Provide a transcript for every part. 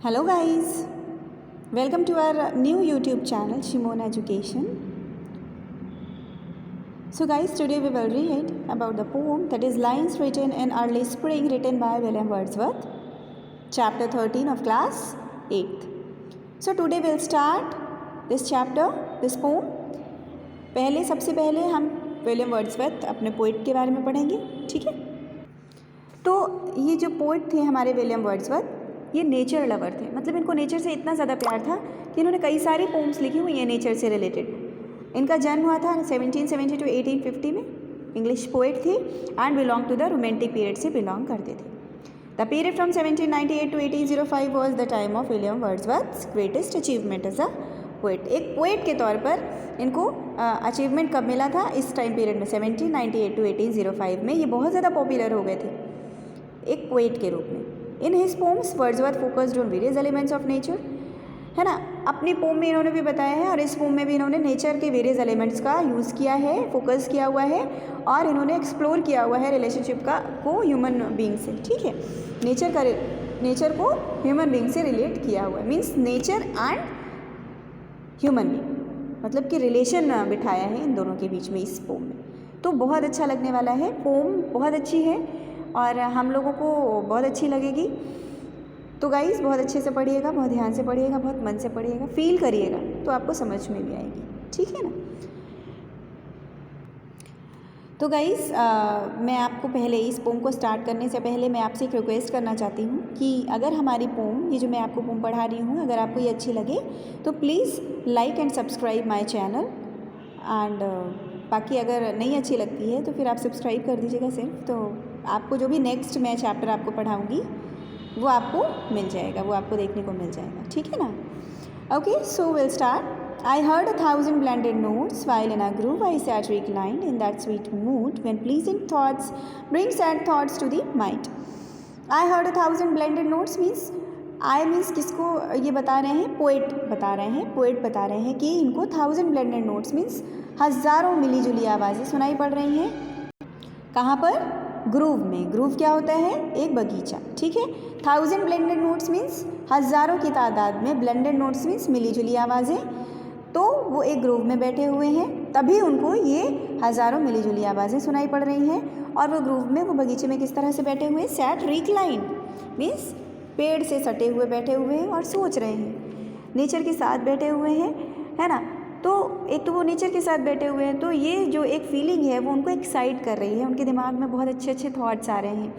Hello guys, welcome to our new YouTube channel Shimon Education. So guys, today we will read about the poem that is Lines Written in Early Spring written by William Wordsworth, chapter 13 of class 8th. So today we'll start this chapter, this poem. सबसे पहले हम William Wordsworth अपने poet के बारे में पढ़ेंगे, ठीक है। तो ये जो पोइट थे हमारे विलियम वर्ड्सवर्थ, ये नेचर लवर थे। मतलब इनको नेचर से इतना ज़्यादा प्यार था कि इन्होंने कई सारी पोम्स लिखी हुई हैं नेचर से रिलेटेड। इनका जन्म हुआ था 1770 to 1850 में। इंग्लिश पोइट थे and belong to the romantic period से बिलोंग करते थे। The period from 1798 to 1805 was the time of William Wordsworth's greatest achievement as a poet. एक पोइट के तौर पर इनको अचीवमेंट कब मिला था? इस टाइम पीरियड में 1798 to 1805 में ये बहुत ज़्यादा पॉपुलर हो गए थे एक पोइट के रूप में। In his poems Wordsworth focused on various elements of nature, है ना। अपनी पोम में इन्होंने भी बताया है और इस पोम में भी इन्होंने नेचर के वेरियस एलिमेंट्स का यूज़ किया है, फोकस किया हुआ है और इन्होंने एक्सप्लोर किया हुआ है रिलेशनशिप को ह्यूमन बीइंग से, ठीक है। नेचर को ह्यूमन बीइंग से रिलेट किया हुआ है, means nature and human being, मतलब कि रिलेशन बिठाया है इन दोनों के बीच में इस पोम में। तो बहुत अच्छा लगने वाला है, पोम बहुत अच्छी है और हम लोगों को बहुत अच्छी लगेगी। तो गाइस बहुत अच्छे से पढ़िएगा, बहुत ध्यान से पढ़िएगा, बहुत मन से पढ़िएगा, फील करिएगा तो आपको समझ में भी आएगी, ठीक है ना। तो गाइस मैं आपको पहले इस पोम को स्टार्ट करने से पहले मैं आपसे एक रिक्वेस्ट करना चाहती हूँ कि अगर हमारी पोम, ये जो मैं आपको पोम पढ़ा रही हूँ, अगर आपको ये अच्छी लगे तो please like and subscribe my channel and बाकी अगर नहीं अच्छी लगती है तो फिर आप सब्सक्राइब कर दीजिएगा सिर्फ। तो आपको जो भी नेक्स्ट मैं चैप्टर आपको पढ़ाऊँगी वो आपको मिल जाएगा, वो आपको देखने को मिल जाएगा, ठीक है ना। Okay, so will start. I heard 1,000 blended notes while in a groove I sat reclined in that sweet mood when pleasing thoughts bring sad thoughts to the mind. I heard 1,000 blended notes means किसको ये बता रहे हैं? Poet बता रहे हैं कि इनको 1,000 blended notes means हज़ारों मिली जुली आवाज़ें सुनाई पड़ रही हैं। कहाँ पर? ग्रूव में। ग्रूव क्या होता है? एक बगीचा, ठीक है। 1,000 ब्लेंडेड नोट्स मीन्स हज़ारों की तादाद में, ब्लेंडेड नोट्स मीन्स मिली जुली आवाज़ें। तो वो एक ग्रूव में बैठे हुए हैं, तभी उनको ये हज़ारों मिली जुली आवाज़ें सुनाई पड़ रही हैं। और वो ग्रूव में, वो बगीचे में किस तरह से बैठे हुए हैं? सैट रिक्लाइन मीन्स पेड़ से सटे हुए बैठे हुए हैं और सोच रहे हैं, नेचर के साथ बैठे हुए हैं, है ना। तो एक तो वो नेचर के साथ बैठे हुए हैं, तो ये जो एक फीलिंग है वो उनको एक्साइट कर रही है, उनके दिमाग में बहुत अच्छे अच्छे थॉट्स आ रहे हैं,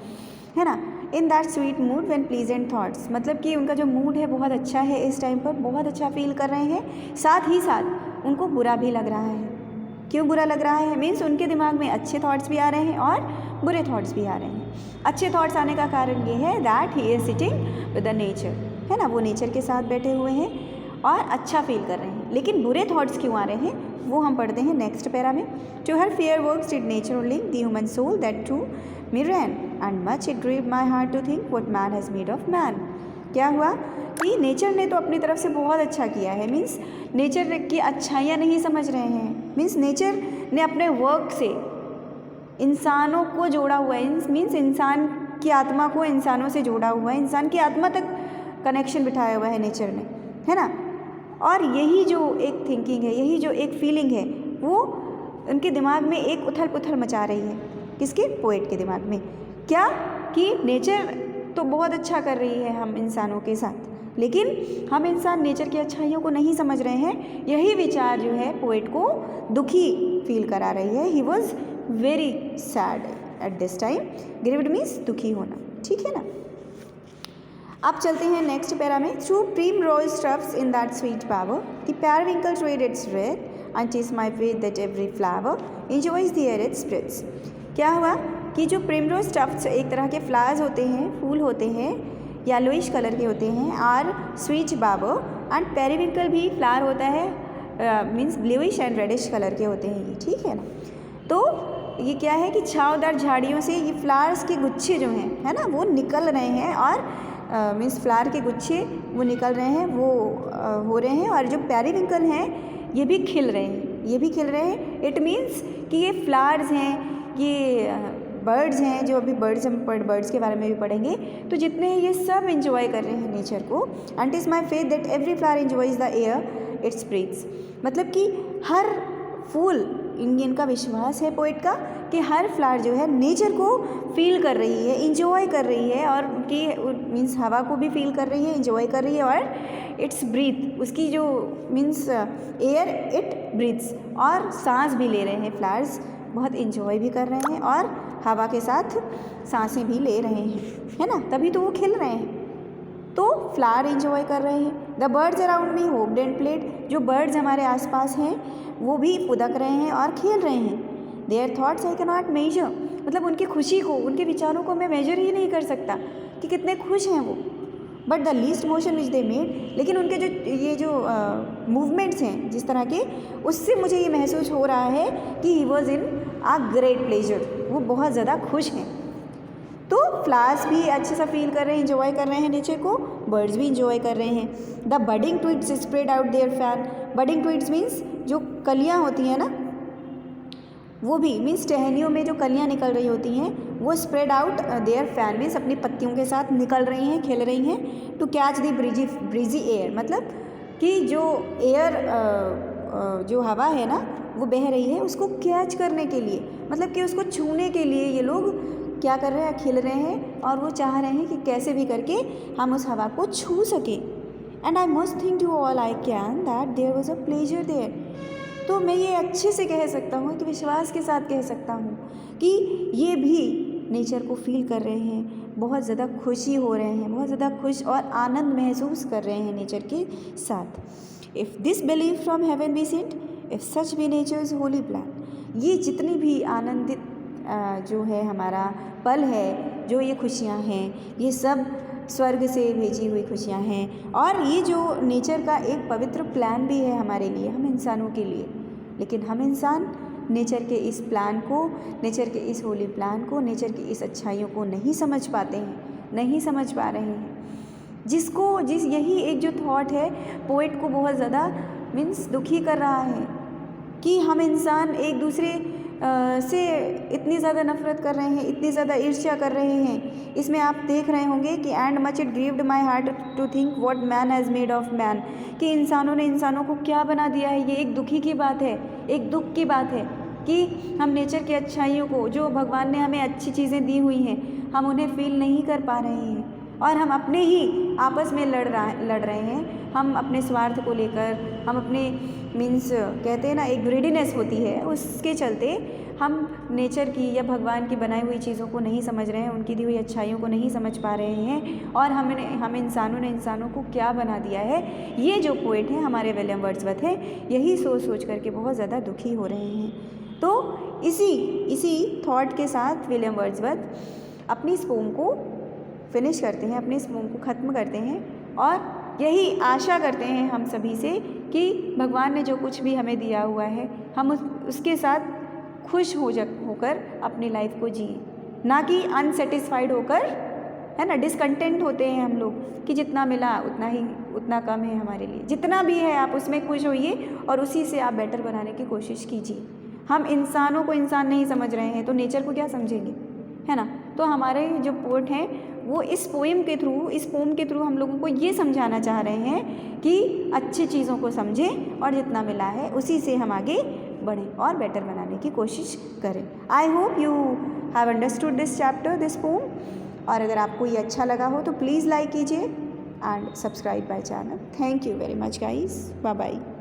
है ना। In that sweet mood when pleasant thoughts, मतलब कि उनका जो मूड है बहुत अच्छा है, इस टाइम पर बहुत अच्छा फील कर रहे हैं। साथ ही साथ उनको बुरा भी लग रहा है। क्यों बुरा लग रहा है? मीन्स उनके दिमाग में अच्छे थॉट्स भी आ रहे हैं और बुरे थॉट्स भी आ रहे हैं। अच्छे थॉट्स आने का कारण ये है that he is sitting with the nature, है ना। वो नेचर के साथ बैठे हुए हैं और अच्छा फील कर रहे हैं। लेकिन बुरे थॉट्स क्यों आ रहे हैं वो हम पढ़ते हैं नेक्स्ट पैरा में। To her fair works did nature only the human soul that to me ran and much it grieved my heart to think what man has made of man. क्या हुआ कि नेचर ने तो अपनी तरफ से बहुत अच्छा किया है, मीन्स नेचर की अच्छाइयाँ नहीं समझ रहे हैं, मीन्स नेचर ने अपने वर्क से इंसानों को जोड़ा हुआ है, मीन्स इंसान की आत्मा को इंसानों से जोड़ा हुआ है, इंसान की आत्मा तक कनेक्शन बिठाया हुआ है नेचर ने, है ना। और यही जो एक थिंकिंग है, यही जो एक फीलिंग है, वो उनके दिमाग में एक उथल पुथल मचा रही है। किसके? पोएट के दिमाग में। क्या कि नेचर तो बहुत अच्छा कर रही है हम इंसानों के साथ, लेकिन हम इंसान नेचर की अच्छाइयों को नहीं समझ रहे हैं। यही विचार जो है पोएट को दुखी फील करा रही है। He was very sad at this time. Grieved means दुखी होना, ठीक है ना। अब चलते हैं नेक्स्ट पैरा में। Through primrose tufts in that sweet bower, the periwinkle trade its red, and 'tis my faith that every flower enjoys the air it spreads. क्या हुआ कि जो primrose tufts एक तरह के फ्लावर्स होते हैं, फूल होते हैं, येलोइश कलर के होते हैं, और स्वीट bower एंड periwinkle भी फ्लावर होता है, means bluish and reddish colour के होते हैं ये, ठीक है ना। तो ये क्या है कि छावदार झाड़ियों से ये फ्लावर्स के गुच्छे जो हैं, है ना, वो निकल रहे हैं और मीन्स फ्लावर के गुच्छे वो निकल रहे हैं, वो हो रहे हैं। और जो पेरिविंकल हैं ये भी खिल रहे हैं, इट मीन्स कि ये फ्लावर्स हैं, ये बर्ड्स हैं, जो अभी बर्ड्स हम बर्ड्स के बारे में भी पढ़ेंगे, तो जितने हैं ये सब इंजॉय कर रहे हैं नेचर को। And is my faith that every flower enjoys the air its breathes. मतलब कि हर फूल, इंडियन का विश्वास है पोइट का कि हर फ्लावर जो है नेचर को फील कर रही है, इंजॉय कर रही है, और उनकी मीन्स हवा को भी फील कर रही है, इंजॉय कर रही है, और इट्स ब्रीथ, उसकी जो मीन्स एयर इट ब्रीथ्स, और सांस भी ले रहे हैं फ्लावर्स, बहुत इंजॉय भी कर रहे हैं और हवा के साथ सांसें भी ले रहे हैं, है ना, तभी तो वो खिल रहे हैं। तो फ्लावर इंजॉय कर रहे हैं। The birds around me hoped and played, जो बर्ड्स हमारे आसपास हैं वो भी पुदक रहे हैं और खेल रहे हैं। Their thoughts I can not measure, मतलब उनकी खुशी को, उनके विचारों को मैं मेजर ही नहीं कर सकता कि कितने खुश हैं वो। But the least motion which they made, लेकिन उनके जो मूवमेंट्स हैं जिस तरह के, उससे मुझे ये महसूस हो रहा है कि he was in a great pleasure, वो बहुत ज़्यादा खुश हैं। तो फ्लावर्स भी अच्छे सा फील कर रहे हैं, इंजॉय कर रहे हैं नेचर को, बर्ड्स भी इंजॉय कर रहे हैं। The budding twigs spread out their fan, budding twigs means जो कलियाँ होती हैं ना, वो भी मीन्स टहनियों में जो कलियाँ निकल रही होती हैं वो spread out their fan means अपनी पत्तियों के साथ निकल रही हैं, खेल रही हैं। To catch the breezy air, मतलब कि जो एयर जो हवा है ना वो बह रही है, उसको कैच करने के लिए, मतलब कि उसको छूने के लिए ये लोग क्या कर रहे हैं, खिल रहे हैं, और वो चाह रहे हैं कि कैसे भी करके हम उस हवा को छू सकें। And I must think to all I can that there was a pleasure there. तो मैं ये अच्छे से कह सकता हूँ, कि विश्वास के साथ कह सकता हूँ कि ये भी नेचर को फील कर रहे हैं, बहुत ज़्यादा खुशी हो रहे हैं, बहुत ज़्यादा खुश और आनंद महसूस कर रहे हैं नेचर के साथ। If this believe from heaven be sent, if such be nature's holy plan, ये जितनी भी आनंदित जो है हमारा पल है, जो ये खुशियाँ हैं, ये सब स्वर्ग से भेजी हुई खुशियाँ हैं, और ये जो नेचर का एक पवित्र प्लान भी है हमारे लिए, हम इंसानों के लिए। लेकिन हम इंसान नेचर के इस प्लान को, नेचर के इस होली प्लान को, नेचर की इस अच्छाइयों को नहीं समझ पाते हैं, नहीं समझ पा रहे हैं। यही एक जो थॉट है पोइट को बहुत ज़्यादा मीन्स दुखी कर रहा है कि हम इंसान एक दूसरे से इतनी ज़्यादा नफ़रत कर रहे हैं, इतनी ज़्यादा ईर्ष्या कर रहे हैं। इसमें आप देख रहे होंगे कि and much it grieved my heart to think what man has made of man, कि इंसानों ने इंसानों को क्या बना दिया है। ये एक दुखी की बात है, एक दुख की बात है कि हम नेचर की अच्छाइयों को, जो भगवान ने हमें अच्छी चीज़ें दी हुई हैं, हम उन्हें फील नहीं कर पा रहे हैं, और हम अपने ही आपस में लड़ रहे हैं। हम अपने स्वार्थ को लेकर, हम अपने मीन्स कहते हैं ना एक ग्रीडीनेस होती है, उसके चलते हम नेचर की या भगवान की बनाई हुई चीज़ों को नहीं समझ रहे हैं, उनकी दी हुई अच्छाइयों को नहीं समझ पा रहे हैं, और हम इंसानों ने इंसानों को क्या बना दिया है। ये जो पोइट हैं हमारे विलियम वर्ड्सवर्थ है, यही सोच करके बहुत ज़्यादा दुखी हो रहे हैं। तो इसी थॉट के साथ विलियम वर्ड्सवर्थ अपनी इस पोम को फिनिश करते हैं, अपने इस पोम को ख़त्म करते हैं, और यही आशा करते हैं हम सभी से कि भगवान ने जो कुछ भी हमें दिया हुआ है, हम उसके साथ खुश होकर अपनी लाइफ को जिए, ना कि अनसेटिस्फाइड होकर, है ना, डिसकंटेंट होते हैं हम लोग कि जितना मिला उतना कम है हमारे लिए। जितना भी है आप उसमें खुश होइए और उसी से आप बेटर बनाने की कोशिश कीजिए। हम इंसानों को इंसान नहीं समझ रहे हैं तो नेचर को क्या समझेंगे, है ना। तो हमारे जो पोएट हैं वो इस पोम के थ्रू हम लोगों को ये समझाना चाह रहे हैं कि अच्छी चीज़ों को समझें और जितना मिला है उसी से हम आगे बढ़ें और बेटर बनाने की कोशिश करें। I hope you have understood this chapter, this poem. और अगर आपको ये अच्छा लगा हो तो प्लीज़ लाइक कीजिए and subscribe my channel. Thank you very much guys, bye bye.